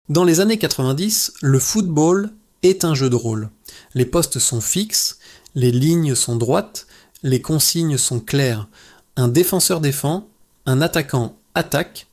Dans les années 90, le football est un jeu de rôle. Les postes sont fixes, les lignes sont droites, les consignes sont claires. Un défenseur défend, un attaquant attaque.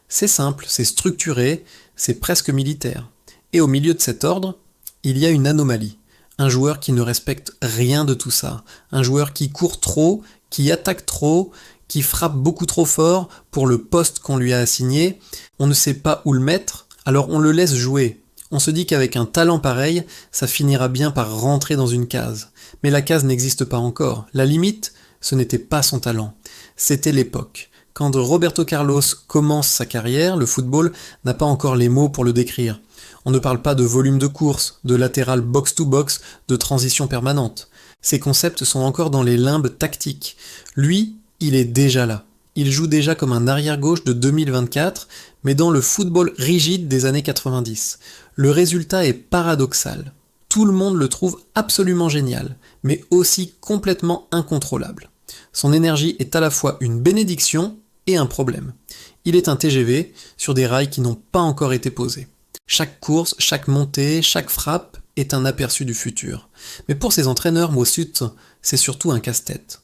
C'est simple, c'est structuré, c'est presque militaire. Et au milieu de cet ordre, il y a une anomalie. Un joueur qui ne respecte rien de tout ça. Un joueur qui court trop, qui attaque trop, qui frappe beaucoup trop fort pour le poste qu'on lui a assigné. On ne sait pas où le mettre, alors on le laisse jouer. On se dit qu'avec un talent pareil, ça finira bien par rentrer dans une case. Mais la case n'existe pas encore. La limite, ce n'était pas son talent. C'était l'époque. Quand Roberto Carlos commence sa carrière, le football n'a pas encore les mots pour le décrire. On ne parle pas de volume de course, de latéral box-to-box, de transition permanente. Ces concepts sont encore dans les limbes tactiques. Lui, il est déjà là. Il joue déjà comme un arrière-gauche de 2024, mais dans le football rigide des années 90. Le résultat est paradoxal. Tout le monde le trouve absolument génial, mais aussi complètement incontrôlable. Son énergie est à la fois une bénédiction et un problème. Il est un TGV sur des rails qui n'ont pas encore été posés. Chaque course, chaque montée, chaque frappe est un aperçu du futur. Mais pour ses entraîneurs, Mosut, c'est surtout un casse-tête.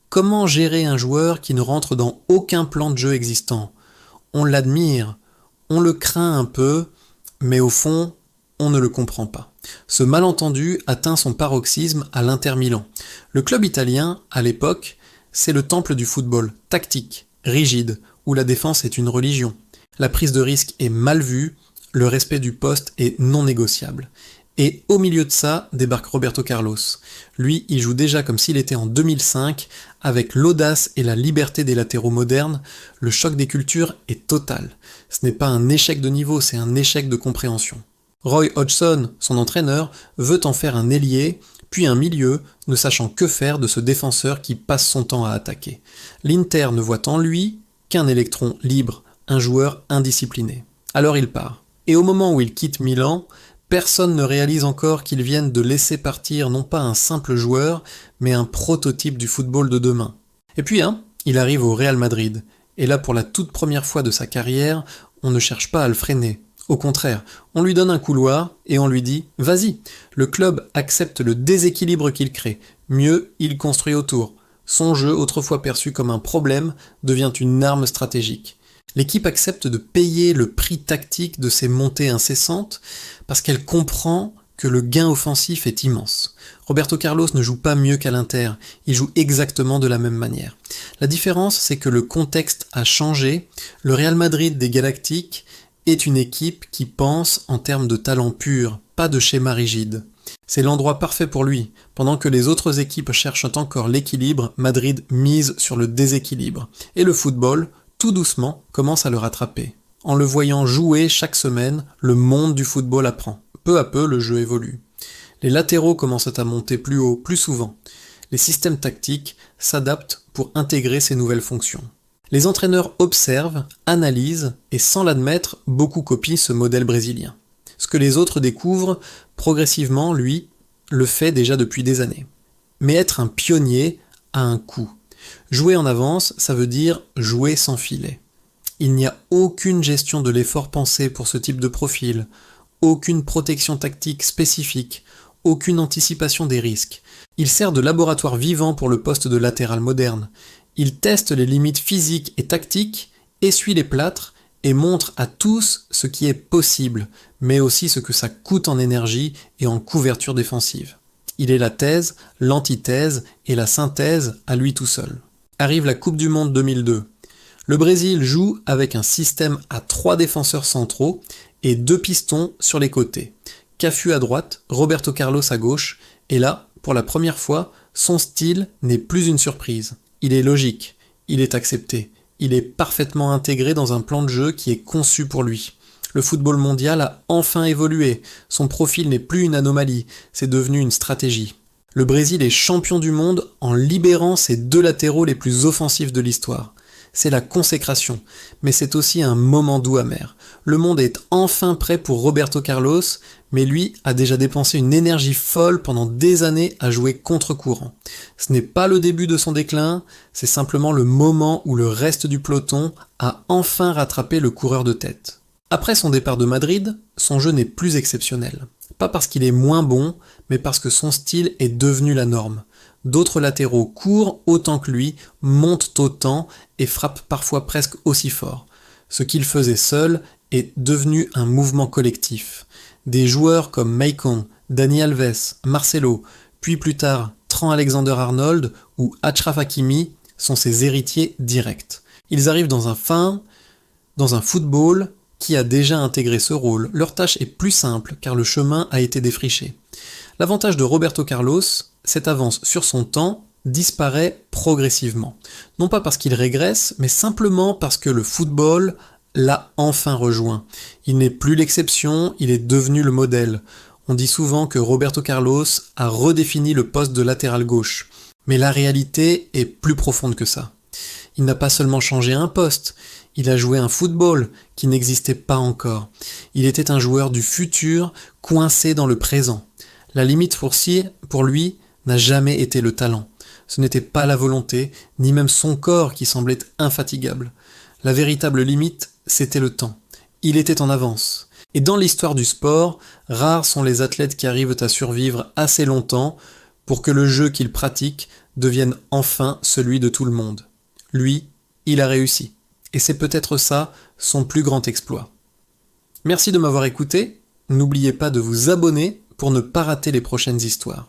Comment gérer un joueur qui ne rentre dans aucun plan de jeu existant ? On l'admire, on le craint un peu, mais au fond, on ne le comprend pas. Ce malentendu atteint son paroxysme à l'Inter Milan. Le club italien, à l'époque, c'est le temple du football, tactique, rigide, où la défense est une religion. La prise de risque est mal vue, le respect du poste est non négociable. Et au milieu de ça débarque Roberto Carlos. Lui, il joue déjà comme s'il était en 2005, avec l'audace et la liberté des latéraux modernes. Le choc des cultures est total. Ce n'est pas un échec de niveau, c'est un échec de compréhension. Roy Hodgson, son entraîneur, veut en faire un ailier, puis un milieu, ne sachant que faire de ce défenseur qui passe son temps à attaquer. L'Inter ne voit en lui qu'un électron libre, un joueur indiscipliné. Alors il part. Et au moment où il quitte Milan, personne ne réalise encore qu'ils viennent de laisser partir non pas un simple joueur, mais un prototype du football de demain. Et puis, il arrive au Real Madrid. Et là, pour la toute première fois de sa carrière, on ne cherche pas à le freiner. Au contraire, on lui donne un couloir et on lui dit « Vas-y ». Le club accepte le déséquilibre qu'il crée. Mieux, il construit autour. Son jeu, autrefois perçu comme un problème, devient une arme stratégique. L'équipe accepte de payer le prix tactique de ces montées incessantes parce qu'elle comprend que le gain offensif est immense. Roberto Carlos ne joue pas mieux qu'à l'Inter, il joue exactement de la même manière. La différence, c'est que le contexte a changé. Le Real Madrid des Galactiques est une équipe qui pense en termes de talent pur, pas de schéma rigide. C'est l'endroit parfait pour lui. Pendant que les autres équipes cherchent encore l'équilibre, Madrid mise sur le déséquilibre. Et le football, tout doucement, commence à le rattraper. En le voyant jouer chaque semaine, le monde du football apprend. Peu à peu, le jeu évolue. Les latéraux commencent à monter plus haut, plus souvent. Les systèmes tactiques s'adaptent pour intégrer ces nouvelles fonctions. Les entraîneurs observent, analysent, et sans l'admettre, beaucoup copient ce modèle brésilien. Ce que les autres découvrent, progressivement, lui, le fait déjà depuis des années. Mais être un pionnier a un coût. Jouer en avance, ça veut dire jouer sans filet. Il n'y a aucune gestion de l'effort pensé pour ce type de profil, aucune protection tactique spécifique, aucune anticipation des risques. Il sert de laboratoire vivant pour le poste de latéral moderne. Il teste les limites physiques et tactiques, essuie les plâtres et montre à tous ce qui est possible, mais aussi ce que ça coûte en énergie et en couverture défensive. Il est la thèse, l'antithèse et la synthèse à lui tout seul. Arrive la Coupe du Monde 2002. Le Brésil joue avec un système à 3 défenseurs centraux et 2 pistons sur les côtés. Cafu à droite, Roberto Carlos à gauche, et là, pour la première fois, son style n'est plus une surprise. Il est logique, il est accepté, il est parfaitement intégré dans un plan de jeu qui est conçu pour lui. Le football mondial a enfin évolué, son profil n'est plus une anomalie, c'est devenu une stratégie. Le Brésil est champion du monde en libérant ses 2 latéraux les plus offensifs de l'histoire. C'est la consécration, mais c'est aussi un moment doux amer. Le monde est enfin prêt pour Roberto Carlos, mais lui a déjà dépensé une énergie folle pendant des années à jouer contre-courant. Ce n'est pas le début de son déclin, c'est simplement le moment où le reste du peloton a enfin rattrapé le coureur de tête. Après son départ de Madrid, son jeu n'est plus exceptionnel. Pas parce qu'il est moins bon, mais parce que son style est devenu la norme. D'autres latéraux courent autant que lui, montent autant et frappent parfois presque aussi fort. Ce qu'il faisait seul est devenu un mouvement collectif. Des joueurs comme Maicon, Dani Alves, Marcelo, puis plus tard Trent Alexander-Arnold ou Achraf Hakimi sont ses héritiers directs. Ils arrivent dans un football qui a déjà intégré ce rôle. Leur tâche est plus simple car le chemin a été défriché. L'avantage de Roberto Carlos, cette avance sur son temps, disparaît progressivement. Non pas parce qu'il régresse, mais simplement parce que le football l'a enfin rejoint. Il n'est plus l'exception, il est devenu le modèle. On dit souvent que Roberto Carlos a redéfini le poste de latéral gauche. Mais la réalité est plus profonde que ça. Il n'a pas seulement changé un poste, il a joué un football qui n'existait pas encore. Il était un joueur du futur coincé dans le présent. La limite pour lui n'a jamais été le talent. Ce n'était pas la volonté, ni même son corps qui semblait infatigable. La véritable limite, c'était le temps. Il était en avance. Et dans l'histoire du sport, rares sont les athlètes qui arrivent à survivre assez longtemps pour que le jeu qu'ils pratiquent devienne enfin celui de tout le monde. Lui, il a réussi. Et c'est peut-être ça son plus grand exploit. Merci de m'avoir écouté. N'oubliez pas de vous abonner pour ne pas rater les prochaines histoires.